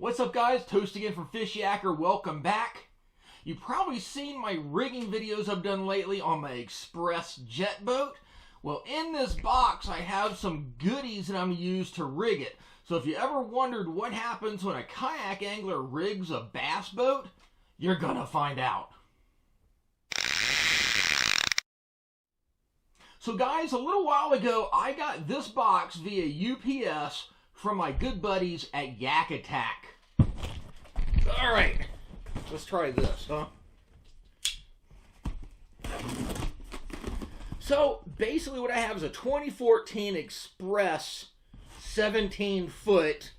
What's up, guys? Toast again from Fishyaker. Welcome back. You've probably seen my rigging videos I've done lately on my Express jet boat. Well, in this box I have some goodies that I'm used to rig it. So if you ever wondered what happens when a kayak angler rigs a bass boat, you're gonna find out. So guys, a little while ago I got this box via UPS from my good buddies at YakAttack. Alright, let's try this, huh? So basically what I have is a 2014 Express 17-foot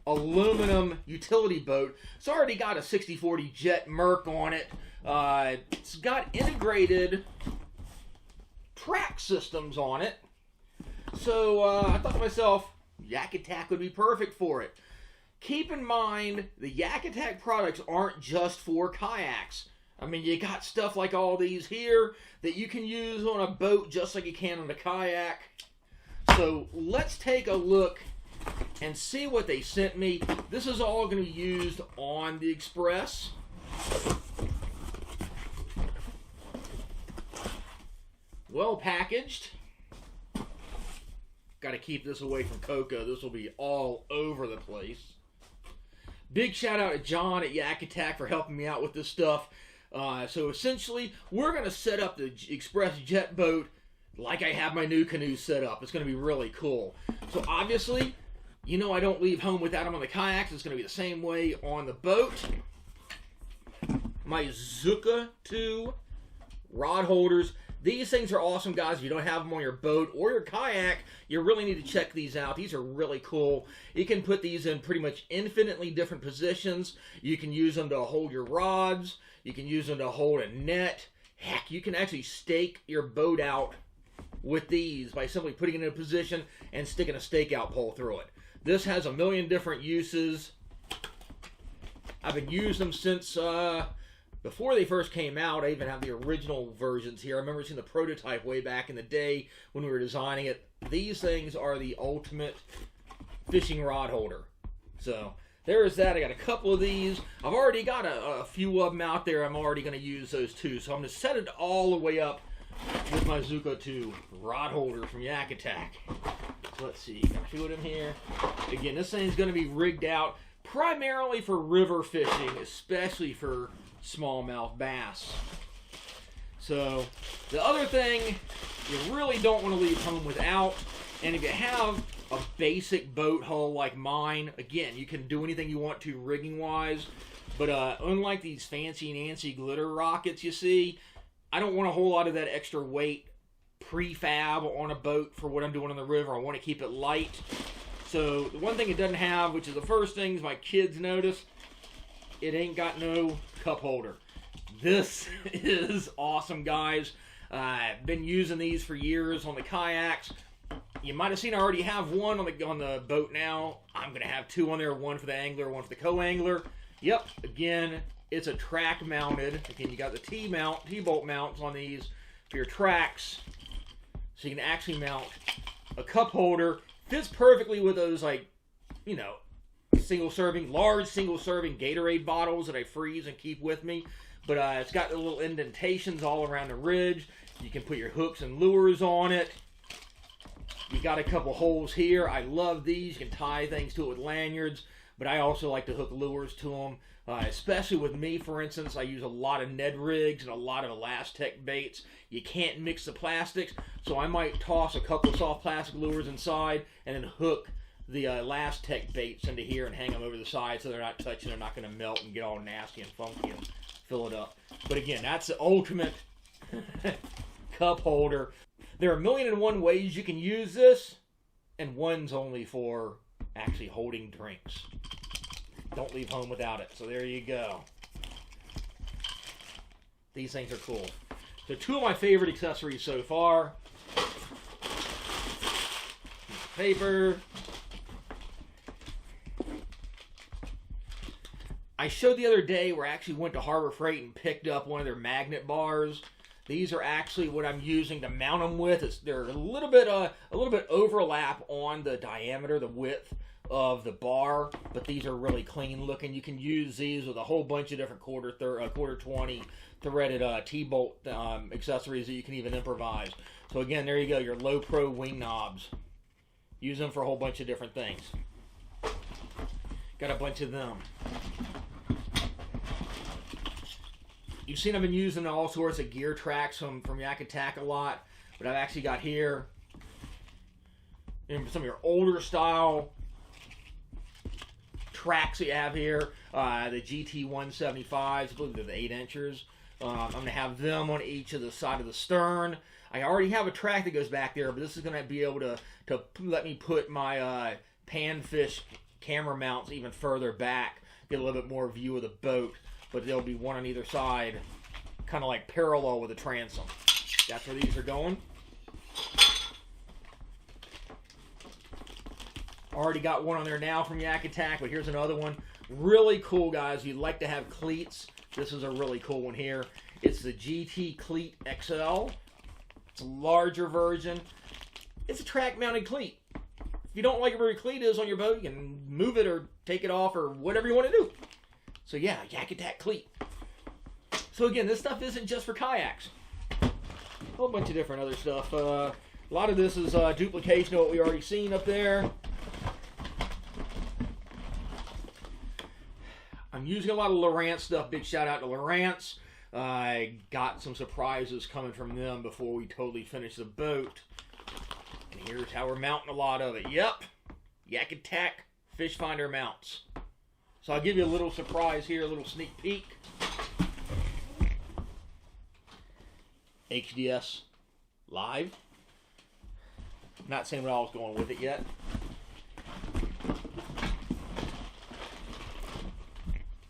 aluminum utility boat. It's already got a 60/40 jet Merc on it. It's got integrated track systems on it. So I thought to myself, YakAttack would be perfect for it. Keep in mind, the YakAttack products aren't just for kayaks. I mean, you got stuff like all these here that you can use on a boat just like you can on a kayak. So let's take a look and see what they sent me. This is all going to be used on the Express. Well packaged. Got to keep this away from Coco. This will be all over the place. Big shout out to John at YakAttack for helping me out with this stuff. So essentially, we're going to set up the Express jet boat like I have my new canoe set up. It's going to be really cool. So obviously, you know I don't leave home without them on the kayaks. It's going to be the same way on the boat. My Zuka 2 rod holders. These things are awesome, guys. If you don't have them on your boat or your kayak, you really need to check these out. These are really cool. You can put these in pretty much infinitely different positions. You can use them to hold your rods. You can use them to hold a net. Heck, you can actually stake your boat out with these by simply putting it in a position and sticking a stakeout pole through it. This has a million different uses. I've been using them since before they first came out. I even have the original versions here. I remember seeing the prototype way back in the day when we were designing it. These things are the ultimate fishing rod holder. So there is that. I got a couple of these. I've already got a few of them out there. I'm already going to use those too. So I'm going to set it all the way up with my Zuko 2 rod holder from YakAttack. So let's see. Got a few of them here. Again, this thing's going to be rigged out primarily for river fishing, especially for smallmouth bass. So the other thing you really don't want to leave home without, and if you have a basic boat hull like mine, again, you can do anything you want to rigging wise, but unlike these fancy Nancy glitter rockets you see, I don't want a whole lot of that extra weight prefab on a boat for what I'm doing on the river. I want to keep it light. So the one thing it doesn't have, which is the first things my kids noticed, it ain't got no cup holder. This is awesome, guys. I've been using these for years on the kayaks. You might have seen I already have one on the boat now. I'm going to have two on there, one for the angler, one for the co-angler. Yep, again, it's a track mounted. Again, you got the T-bolt mounts on these for your tracks. So you can actually mount a cup holder. Fits perfectly with those, like, you know, large single-serving Gatorade bottles that I freeze and keep with me. But it's got the little indentations all around the ridge. You can put your hooks and lures on it. You got a couple holes here. I love these. You can tie things to it with lanyards. But I also like to hook lures to them. Especially with me, for instance, I use a lot of Ned rigs and a lot of Elastec baits. You can't mix the plastics, so I might toss a couple of soft plastic lures inside and then hook the Elastec baits into here and hang them over the side so they're not touching, they're not going to melt and get all nasty and funky and fill it up. But again, that's the ultimate cup holder. There are 1,000,001 ways you can use this, and one's only for actually holding drinks. Don't leave home without it. So there you go. These things are cool. So two of my favorite accessories so far. Paper. I showed the other day where I actually went to Harbor Freight and picked up one of their magnet bars. These are actually what I'm using to mount them with. They're a little bit overlap on the diameter, the width of the bar, but these are really clean looking. You can use these with a whole bunch of different quarter 20 threaded T-bolt accessories that you can even improvise. So again, there you go, your low pro wing knobs. Use them for a whole bunch of different things. Got a bunch of them. You've seen I've been using all sorts of gear tracks from YakAttack a lot, but I've actually got here some of your older style tracks that you have here, the GT 175s, I believe they're the 8-inchers. I'm going to have them on each of the side of the stern. I already have a track that goes back there, but this is going to be able to let me put my panfish camera mounts even further back, get a little bit more view of the boat, but there'll be one on either side, kind of like parallel with the transom. That's where these are going. Already got one on there now from YakAttack, but here's another one. Really cool, guys. You'd like to have cleats. This is a really cool one here. It's the GT Cleat XL. It's a larger version. It's a track-mounted cleat. If you don't like where your cleat is on your boat, you can move it or take it off or whatever you want to do. So yeah, YakAttack cleat. So again, this stuff isn't just for kayaks. A whole bunch of different other stuff. A lot of this is duplication of what we already seen up there. I'm using a lot of Lowrance stuff. Big shout out to Lowrance. I got some surprises coming from them before we totally finish the boat. And here's how we're mounting a lot of it. Yep, YakAttack fish finder mounts. So I'll give you a little surprise here, a little sneak peek. HDS live. Not saying what I was going with it yet.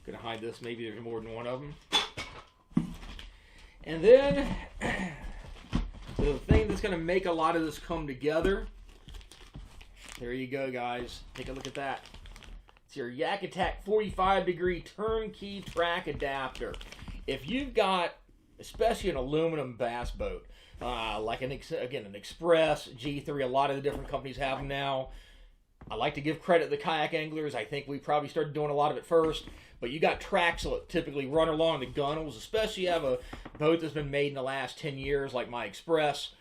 Gonna hide this, maybe there's more than one of them. And then the thing that's gonna make a lot of this come together. There you go, guys. Take a look at that. It's your YakAttack 45-degree turnkey track adapter. If you've got, especially an aluminum bass boat, like an Express, G3, a lot of the different companies have them now. I like to give credit to the kayak anglers. I think we probably started doing a lot of it first. But you got tracks that typically run along the gunnels, especially if you have a boat that's been made in the last 10 years like my Express.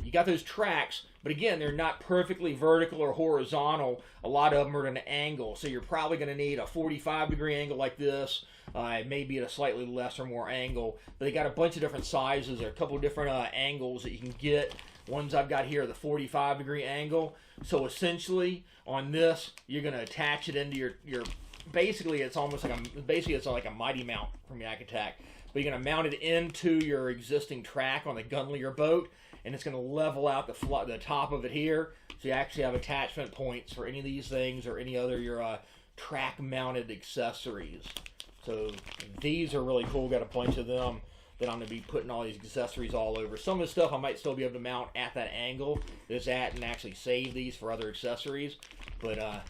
You got those tracks, but again, they're not perfectly vertical or horizontal. A lot of them are at an angle, so you're probably going to need a 45-degree angle like this, maybe at a slightly less or more angle. But they got a bunch of different sizes. There are a couple of different angles that you can get. Ones I've got here are the 45-degree angle. So essentially, on this, you're going to attach it into your basically, it's almost like it's like a mighty mount from YakAttack. But you're going to mount it into your existing track on the gunwale of your boat, and it's going to level out the top of it here. So you actually have attachment points for any of these things or any other your track-mounted accessories. So these are really cool. Got a bunch of them that I'm going to be putting all these accessories all over. Some of the stuff I might still be able to mount at that angle that it's at and actually save these for other accessories. But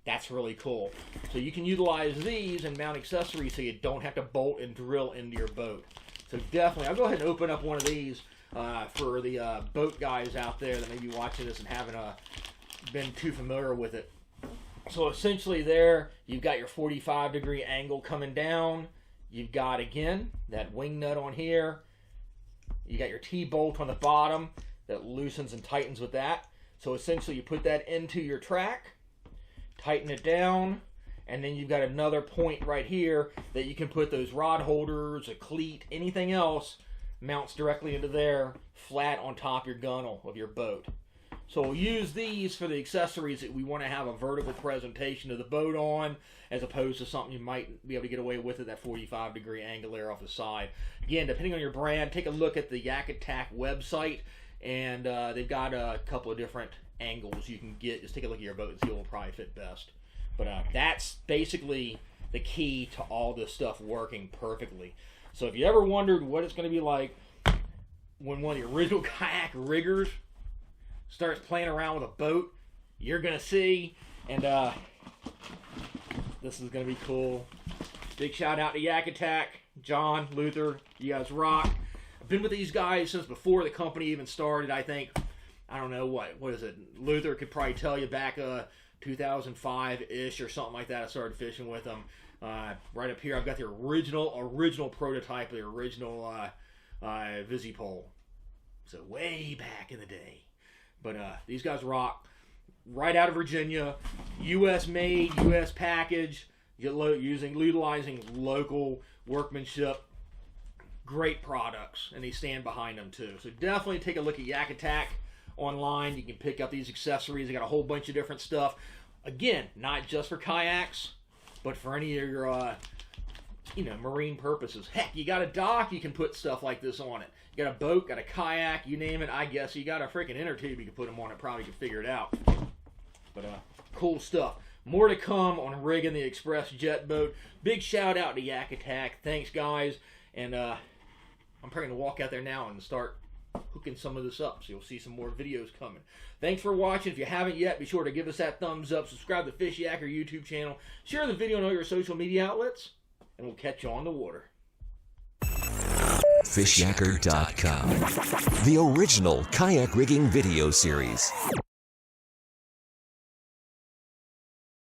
that's really cool. So you can utilize these and mount accessories so you don't have to bolt and drill into your boat. So definitely, I'll go ahead and open up one of these for the boat guys out there that may be watching this and haven't been too familiar with it. So essentially there, you've got your 45-degree angle coming down. You've got, again, that wing nut on here. You got your T-bolt on the bottom that loosens and tightens with that. So essentially you put that into your track, tighten it down, and then you've got another point right here that you can put those rod holders, a cleat, anything else, mounts directly into there, flat on top your gunnel of your boat. So we'll use these for the accessories that we want to have a vertical presentation of the boat on, as opposed to something you might be able to get away with at that 45-degree angle there off the side. Again, depending on your brand, take a look at the YakAttack website, and they've got a couple of different angles you can get. Just take a look at your boat and see what will probably fit best. But that's basically the key to all this stuff working perfectly. So if you ever wondered what it's going to be like when one of the original kayak riggers starts playing around with a boat, you're going to see. And this is going to be cool. Big shout out to YakAttack, John, Luther, you guys rock. I've been with these guys since before the company even started. I think, I don't know, what is it? Luther could probably tell you back 2005-ish or something like that. I started fishing with them. Right up here, I've got the original prototype, the original Visipole. So way back in the day. But these guys rock. Right out of Virginia, U.S. made, U.S. package, utilizing local workmanship. Great products, and they stand behind them too. So definitely take a look at YakAttack online. You can pick up these accessories. They got a whole bunch of different stuff. Again, not just for kayaks, but for any of your marine purposes. Heck, you got a dock, you can put stuff like this on it. You got a boat, got a kayak, you name it. I guess you got a freaking inner tube you can put them on it. Probably can figure it out. But cool stuff. More to come on rigging the Express jet boat. Big shout out to YakAttack. Thanks, guys. And I'm probably going to walk out there now and start hooking some of this up. So you'll see some more videos coming. Thanks for watching. If you haven't yet, be sure to give us that thumbs up. Subscribe to the Fishyaker YouTube channel. Share the video on all your social media outlets. And we'll catch you on the water. Fishyaker.com, the original kayak rigging video series.